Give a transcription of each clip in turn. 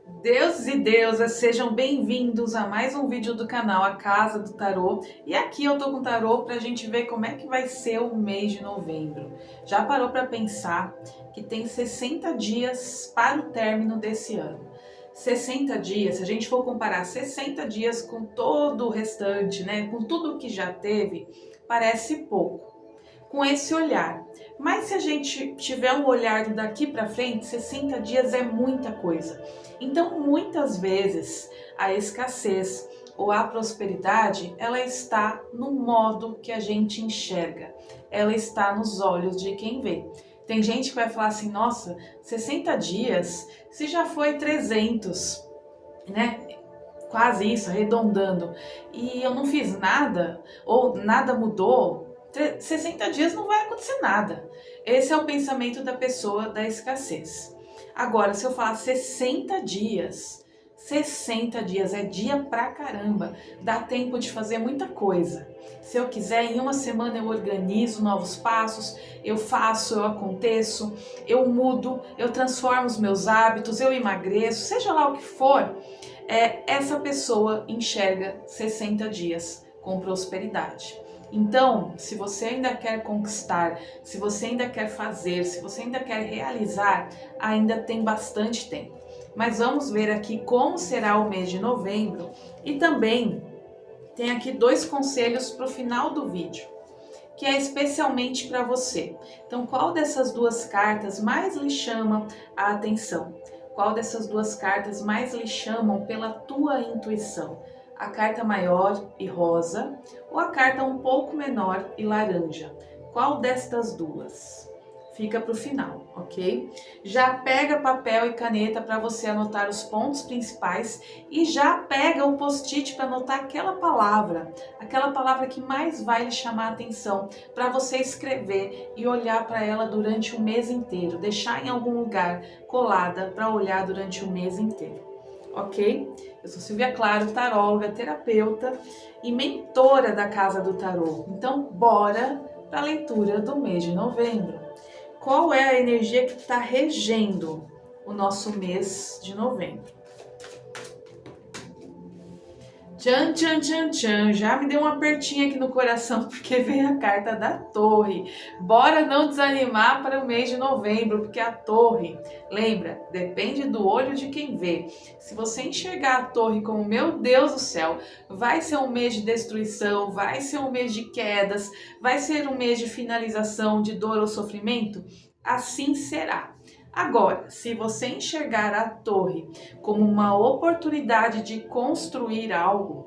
Deuses e deusas, sejam bem-vindos a mais um vídeo do canal A Casa do Tarô. E aqui eu tô com o tarô pra gente ver como é que vai ser o mês de novembro. Já parou pra pensar que tem 60 dias para o término desse ano? 60 dias, se a gente for comparar 60 dias com todo o restante, né, com tudo que já teve, parece pouco com esse olhar. Mas se a gente tiver um olhar daqui para frente, 60 dias é muita coisa. Então, muitas vezes, a escassez ou a prosperidade, ela está no modo que a gente enxerga. Ela está nos olhos de quem vê. Tem gente que vai falar assim, nossa, 60 dias, se já foi 300, né? Quase isso, arredondando. E eu não fiz nada, ou nada mudou. 60 dias não vai acontecer nada. Esse é o pensamento da pessoa da escassez. Agora, se eu falar 60 dias é dia pra caramba. Dá tempo de fazer muita coisa. Se eu quiser, em uma semana eu organizo novos passos, eu faço, eu aconteço, eu mudo, eu transformo os meus hábitos, eu emagreço, seja lá o que for, essa pessoa enxerga 60 dias com prosperidade. Então, se você ainda quer conquistar, se você ainda quer fazer, se você ainda quer realizar, ainda tem bastante tempo. Mas vamos ver aqui como será o mês de novembro e também tem aqui dois conselhos para o final do vídeo, que é especialmente para você. Então, qual dessas duas cartas mais lhe chama a atenção? Qual dessas duas cartas mais lhe chamam pela tua intuição? A carta maior e rosa ou a carta um pouco menor e laranja? Qual destas duas? Fica para o final, ok? Já pega papel e caneta para você anotar os pontos principais e já pega o post-it para anotar aquela palavra que mais vai lhe chamar a atenção, para você escrever e olhar para ela durante o mês inteiro, deixar em algum lugar colada para olhar durante o mês inteiro, ok? Eu sou Silvia Claro, taróloga, terapeuta e mentora da Casa do Tarô. Então, bora para a leitura do mês de novembro. Qual é a energia que está regendo o nosso mês de novembro? Tchan, tchan, tchan, tchan, já me deu um apertinho aqui no coração porque veio a carta da Torre. Bora não desanimar para o mês de novembro, porque a Torre, lembra, depende do olho de quem vê. Se você enxergar a Torre como, meu Deus do céu, vai ser um mês de destruição, vai ser um mês de quedas, vai ser um mês de finalização, de dor ou sofrimento, assim será. Agora, se você enxergar a Torre como uma oportunidade de construir algo,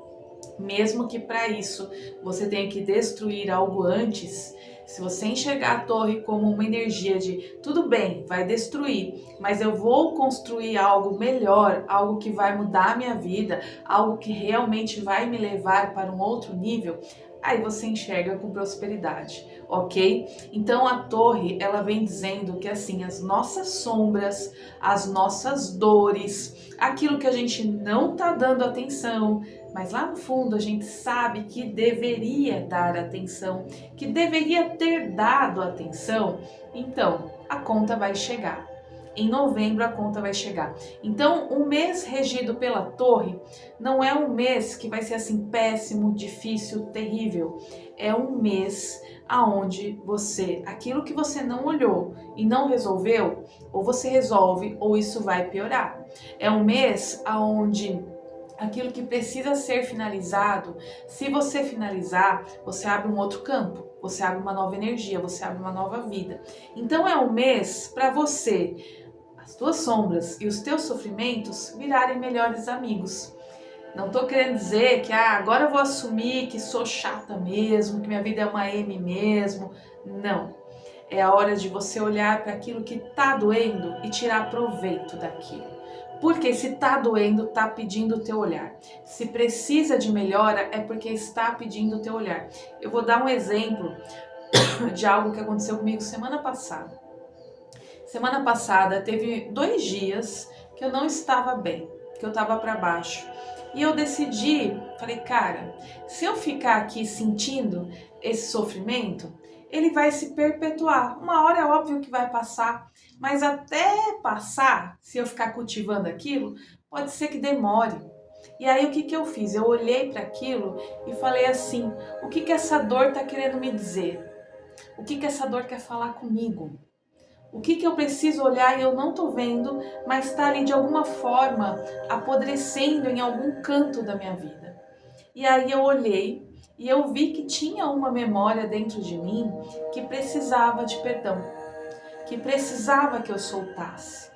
mesmo que para isso você tenha que destruir algo antes, se você enxergar a Torre como uma energia de tudo bem, vai destruir, mas eu vou construir algo melhor, algo que vai mudar a minha vida, algo que realmente vai me levar para um outro nível, aí você enxerga com prosperidade, ok? Então a Torre, ela vem dizendo que assim, as nossas sombras, as nossas dores, aquilo que a gente não tá dando atenção, mas lá no fundo a gente sabe que deveria dar atenção, que deveria ter dado atenção, então a conta vai chegar. Em novembro a conta vai chegar. Então, um mês regido pela Torre não é um mês que vai ser assim péssimo, difícil, terrível. É um mês aonde você, aquilo que você não olhou e não resolveu, ou você resolve ou isso vai piorar. É um mês aonde aquilo que precisa ser finalizado, se você finalizar, você abre um outro campo, você abre uma nova energia, você abre uma nova vida. Então é um mês para você, as tuas sombras e os teus sofrimentos virarem melhores amigos. Não tô querendo dizer que agora eu vou assumir que sou chata mesmo, que minha vida é uma M mesmo. Não. É a hora de você olhar para aquilo que tá doendo e tirar proveito daquilo. Porque se tá doendo, tá pedindo o teu olhar. Se precisa de melhora, é porque está pedindo o teu olhar. Eu vou dar um exemplo de algo que aconteceu comigo semana passada. Semana passada teve 2 dias que eu não estava bem, que eu estava para baixo. E eu decidi, falei, cara, se eu ficar aqui sentindo esse sofrimento, ele vai se perpetuar. Uma hora é óbvio que vai passar, mas até passar, se eu ficar cultivando aquilo, pode ser que demore. E aí o que que eu fiz? Eu olhei para aquilo e falei assim: o que que essa dor está querendo me dizer? O que que essa dor quer falar comigo? O que que eu preciso olhar e eu não tô vendo, mas está ali de alguma forma apodrecendo em algum canto da minha vida? E aí eu olhei e eu vi que tinha uma memória dentro de mim que precisava de perdão, que precisava que eu soltasse.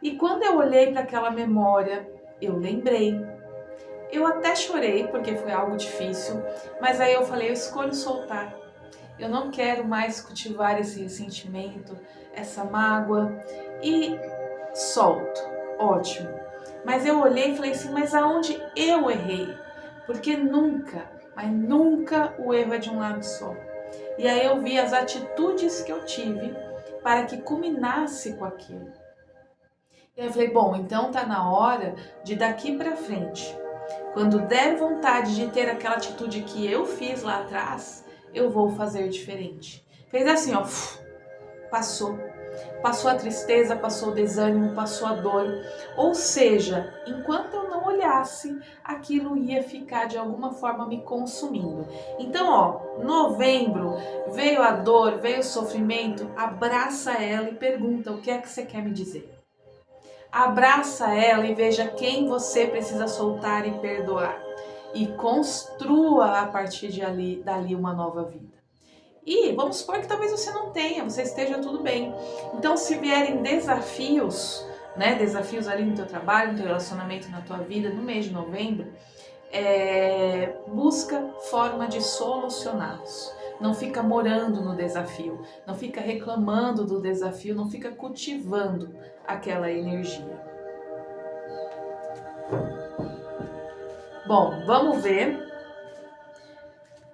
E quando eu olhei para aquela memória, eu lembrei. Eu até chorei porque foi algo difícil, mas aí eu falei, eu escolho soltar. Eu não quero mais cultivar esse ressentimento, essa mágoa e solto. Ótimo. Mas eu olhei e falei assim, mas aonde eu errei? Porque nunca, mas nunca o erro é de um lado só. E aí eu vi as atitudes que eu tive para que culminasse com aquilo. E aí eu falei, bom, então tá na hora de daqui para frente, quando der vontade de ter aquela atitude que eu fiz lá atrás, eu vou fazer diferente. Fez assim, ó, passou. Passou a tristeza, passou o desânimo, passou a dor. Ou seja, enquanto eu não olhasse, aquilo ia ficar de alguma forma me consumindo. Então, ó, novembro, veio a dor, veio o sofrimento, abraça ela e pergunta o que é que você quer me dizer. Abraça ela e veja quem você precisa soltar e perdoar. E construa a partir dali uma nova vida. E vamos supor que talvez você não tenha, você esteja tudo bem. Então, se vierem desafios, né, desafios ali no teu trabalho, no teu relacionamento, na tua vida, no mês de novembro, busca forma de solucioná-los. Não fica morando no desafio, não fica reclamando do desafio, não fica cultivando aquela energia. Bom, vamos ver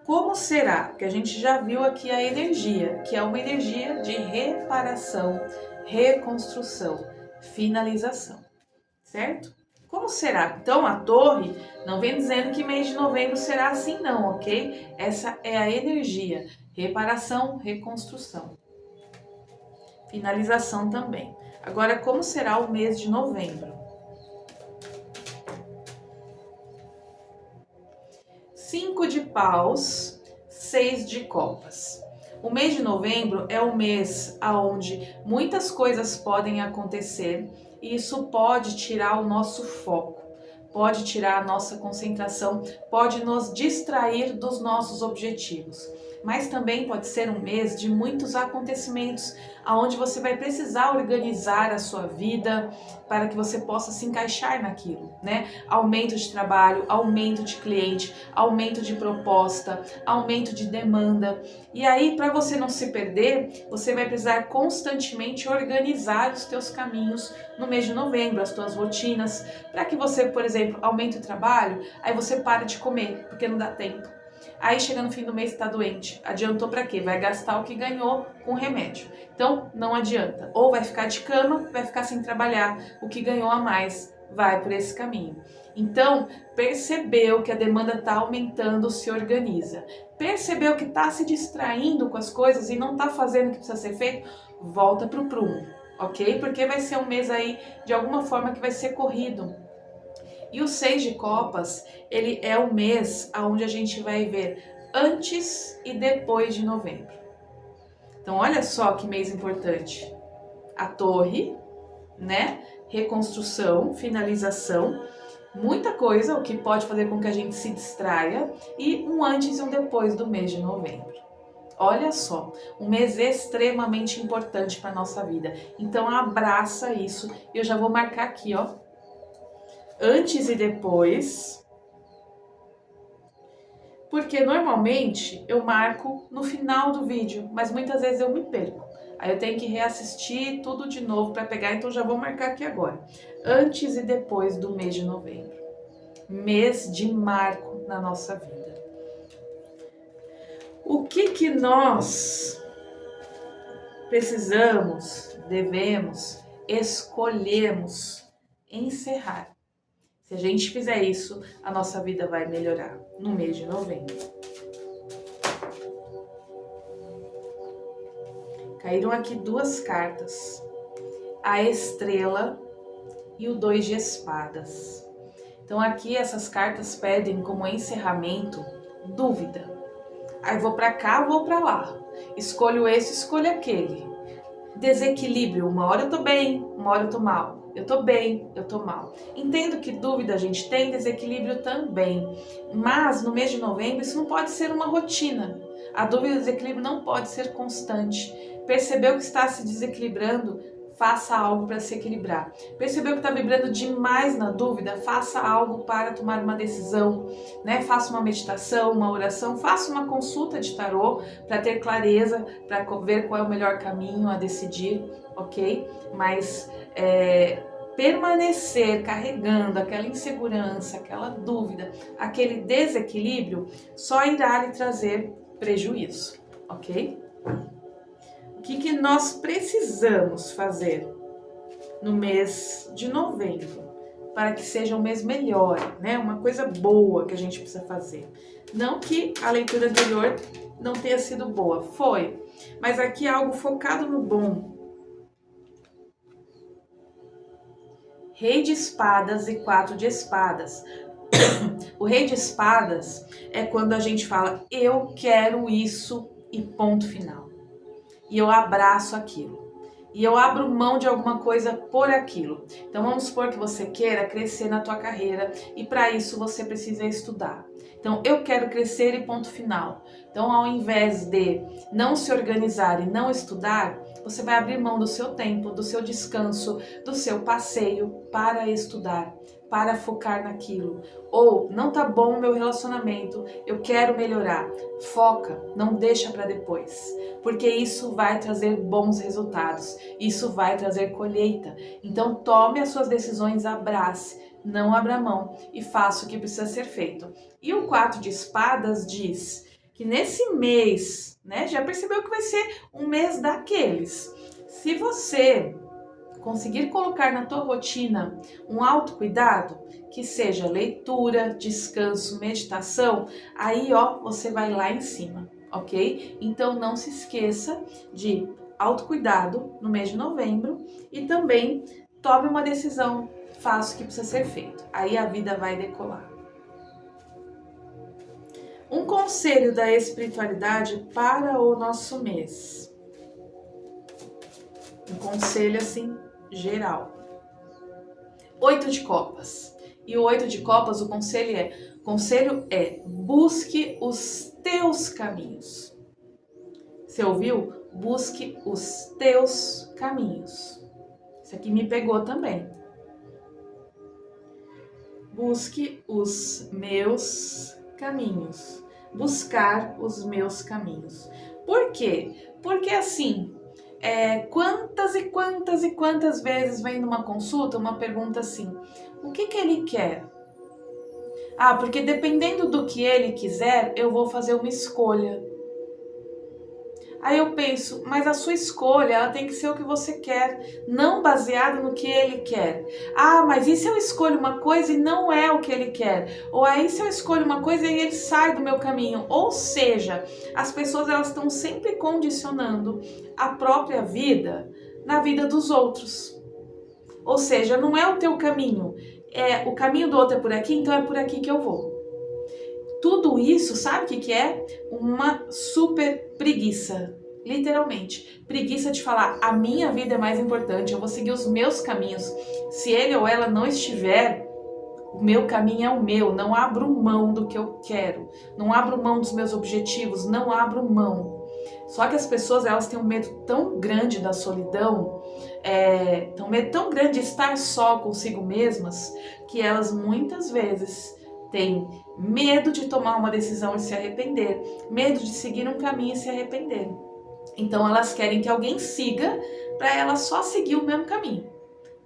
como será, porque a gente já viu aqui a energia, que é uma energia de reparação, reconstrução, finalização, certo? Como será? Então a torre não vem dizendo que mês de novembro será assim não, ok? Essa é a energia, reparação, reconstrução, finalização também. Agora, como será o mês de novembro? 5 de paus, 6 de copas. O mês de novembro é um mês onde muitas coisas podem acontecer e isso pode tirar o nosso foco, pode tirar a nossa concentração, pode nos distrair dos nossos objetivos. Mas também pode ser um mês de muitos acontecimentos, aonde você vai precisar organizar a sua vida para que você possa se encaixar naquilo, né? Aumento de trabalho, aumento de cliente, aumento de proposta, aumento de demanda. E aí, para você não se perder, você vai precisar constantemente organizar os teus caminhos no mês de novembro, as tuas rotinas, para que você, por exemplo, aumente o trabalho, aí você para de comer, porque não dá tempo. Aí chega no fim do mês, está doente. Adiantou para quê? Vai gastar o que ganhou com remédio. Então, não adianta. Ou vai ficar de cama, vai ficar sem trabalhar. O que ganhou a mais vai por esse caminho. Então, percebeu que a demanda está aumentando, se organiza. Percebeu que está se distraindo com as coisas e não está fazendo o que precisa ser feito, volta para o prumo, ok? Porque vai ser um mês aí, de alguma forma, que vai ser corrido. E o 6 de copas, ele é o mês onde a gente vai ver antes e depois de novembro. Então, olha só que mês importante. A torre, né? Reconstrução, finalização, muita coisa, o que pode fazer com que a gente se distraia, e um antes e um depois do mês de novembro. Olha só, um mês extremamente importante para nossa vida. Então abraça isso. Eu já vou marcar aqui, ó, antes e depois, porque normalmente eu marco no final do vídeo, mas muitas vezes eu me perco. Aí eu tenho que reassistir tudo de novo para pegar, então já vou marcar aqui agora. Antes e depois do mês de novembro. Mês de marco na nossa vida. O que nós precisamos, devemos, escolhemos encerrar? Se a gente fizer isso, a nossa vida vai melhorar no mês de novembro. Caíram aqui duas cartas, a estrela e o 2 de espadas. Então aqui essas cartas pedem como encerramento dúvida. Aí vou para cá, vou para lá. Escolho esse, escolho aquele. Desequilíbrio, uma hora eu tô bem, uma hora eu tô mal. Eu tô bem, eu tô mal. Entendo que dúvida a gente tem, desequilíbrio também. Mas no mês de novembro isso não pode ser uma rotina. A dúvida e o desequilíbrio não pode ser constante. Percebeu que está se desequilibrando? Faça algo para se equilibrar. Percebeu que está vibrando demais na dúvida? Faça algo para tomar uma decisão, né? Faça uma meditação, uma oração, faça uma consulta de tarô para ter clareza, para ver qual é o melhor caminho a decidir, ok? Mas permanecer carregando aquela insegurança, aquela dúvida, aquele desequilíbrio, só irá lhe trazer prejuízo, ok? O que nós precisamos fazer no mês de novembro para que seja um mês melhor, né? Uma coisa boa que a gente precisa fazer. Não que a leitura anterior não tenha sido boa, foi, mas aqui é algo focado no bom. Rei de espadas e 4 de espadas. O rei de espadas é quando a gente fala, eu quero isso e ponto final. E eu abraço aquilo. E eu abro mão de alguma coisa por aquilo. Então vamos supor que você queira crescer na tua carreira e para isso você precisa estudar. Então eu quero crescer e ponto final. Então ao invés de não se organizar e não estudar, você vai abrir mão do seu tempo, do seu descanso, do seu passeio para estudar, para focar naquilo. Ou não tá bom o meu relacionamento, eu quero melhorar. Foca, não deixa para depois, porque isso vai trazer bons resultados, isso vai trazer colheita. Então tome as suas decisões, abrace, não abra mão e faça o que precisa ser feito. E o 4 de espadas diz que nesse mês, né, já percebeu que vai ser um mês daqueles. Se você conseguir colocar na tua rotina um autocuidado, que seja leitura, descanso, meditação, aí ó, você vai lá em cima, ok? Então não se esqueça de autocuidado no mês de novembro e também tome uma decisão, faça o que precisa ser feito, aí a vida vai decolar. Um conselho da espiritualidade para o nosso mês. Um conselho assim, geral. 8 de copas. E o 8 de copas, o conselho é busque os teus caminhos. Você ouviu? Busque os teus caminhos. Isso aqui me pegou também. Busque os meus caminhos. Buscar os meus caminhos. Por quê? Porque assim, quantas e quantas e quantas vezes vem numa consulta uma pergunta assim, o que ele quer? Ah, porque dependendo do que ele quiser, eu vou fazer uma escolha. Aí eu penso, mas a sua escolha ela tem que ser o que você quer, não baseado no que ele quer. Ah, mas e se eu escolho uma coisa e não é o que ele quer? Ou aí se eu escolho uma coisa e ele sai do meu caminho? Ou seja, as pessoas elas estão sempre condicionando a própria vida na vida dos outros. Ou seja, não é o teu caminho, o caminho do outro é por aqui, então é por aqui que eu vou. Tudo isso, sabe o que é? Uma super preguiça, literalmente. Preguiça de falar, a minha vida é mais importante, eu vou seguir os meus caminhos. Se ele ou ela não estiver, o meu caminho é o meu, não abro mão do que eu quero, não abro mão dos meus objetivos, não abro mão. Só que as pessoas, elas têm um medo tão grande da solidão, um medo tão grande de estar só consigo mesmas, que elas muitas vezes têm medo de tomar uma decisão e se arrepender, medo de seguir um caminho e se arrepender. Então elas querem que alguém siga para elas só seguir o mesmo caminho,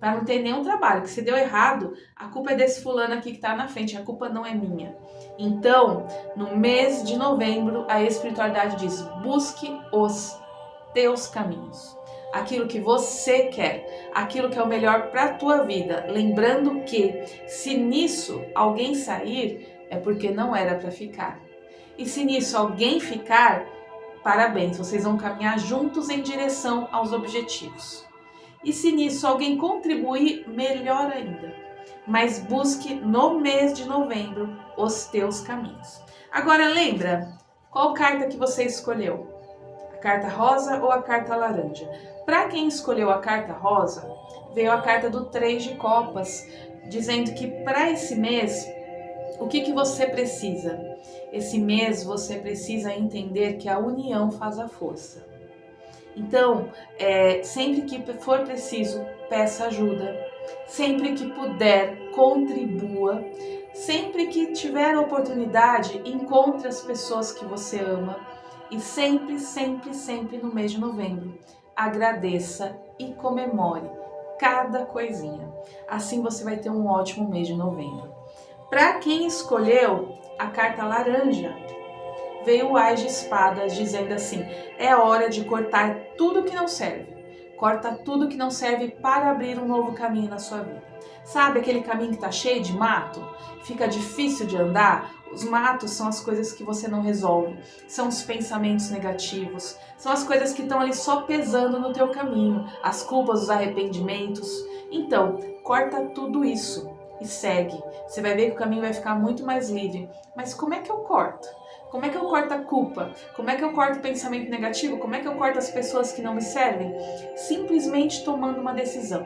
para não ter nenhum trabalho, que se deu errado, a culpa é desse fulano aqui que está na frente, a culpa não é minha. Então, no mês de novembro, a espiritualidade diz, busque os teus caminhos. Aquilo que você quer, aquilo que é o melhor para a tua vida. Lembrando que se nisso alguém sair, é porque não era para ficar. E se nisso alguém ficar, Parabéns, vocês vão caminhar juntos em direção aos objetivos. E se nisso alguém contribuir, melhor ainda. Mas busque no mês de novembro os teus caminhos. Agora lembra, qual carta que você escolheu? A carta rosa ou a carta laranja? Para quem escolheu a carta rosa, veio a carta do 3 de copas, dizendo que para esse mês, o que você precisa? Esse mês você precisa entender que a união faz a força. Então, sempre que for preciso, peça ajuda. Sempre que puder, contribua. Sempre que tiver oportunidade, encontre as pessoas que você ama. E sempre, sempre, sempre no mês de novembro, agradeça e comemore cada coisinha. Assim você vai ter um ótimo mês de novembro. Para quem escolheu a carta laranja, veio o Ás de Espadas dizendo assim: é hora de cortar tudo que não serve. Corta tudo que não serve para abrir um novo caminho na sua vida. Sabe aquele caminho que está cheio de mato? Fica difícil de andar? Os matos são as coisas que você não resolve, são os pensamentos negativos, são as coisas que estão ali só pesando no teu caminho, as culpas, os arrependimentos. Então, corta tudo isso e segue. Você vai ver que o caminho vai ficar muito mais livre. Mas como é que eu corto? Como é que eu corto a culpa? Como é que eu corto o pensamento negativo? Como é que eu corto as pessoas que não me servem? Simplesmente tomando uma decisão.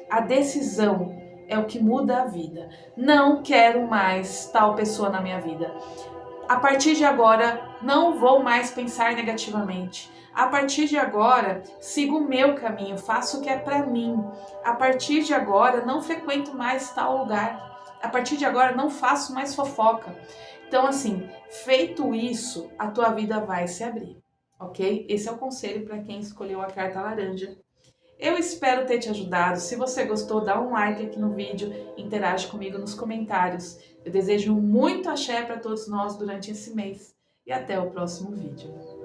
A decisão é o que muda a vida. Não quero mais tal pessoa na minha vida. A partir de agora, não vou mais pensar negativamente. A partir de agora, sigo o meu caminho, faço o que é para mim. A partir de agora, não frequento mais tal lugar. A partir de agora, não faço mais fofoca. Então, assim, feito isso, a tua vida vai se abrir, ok? Esse é o conselho para quem escolheu a carta laranja. Eu espero ter te ajudado. Se você gostou, dá um like aqui no vídeo, interage comigo nos comentários. Eu desejo muito axé para todos nós durante esse mês e até o próximo vídeo.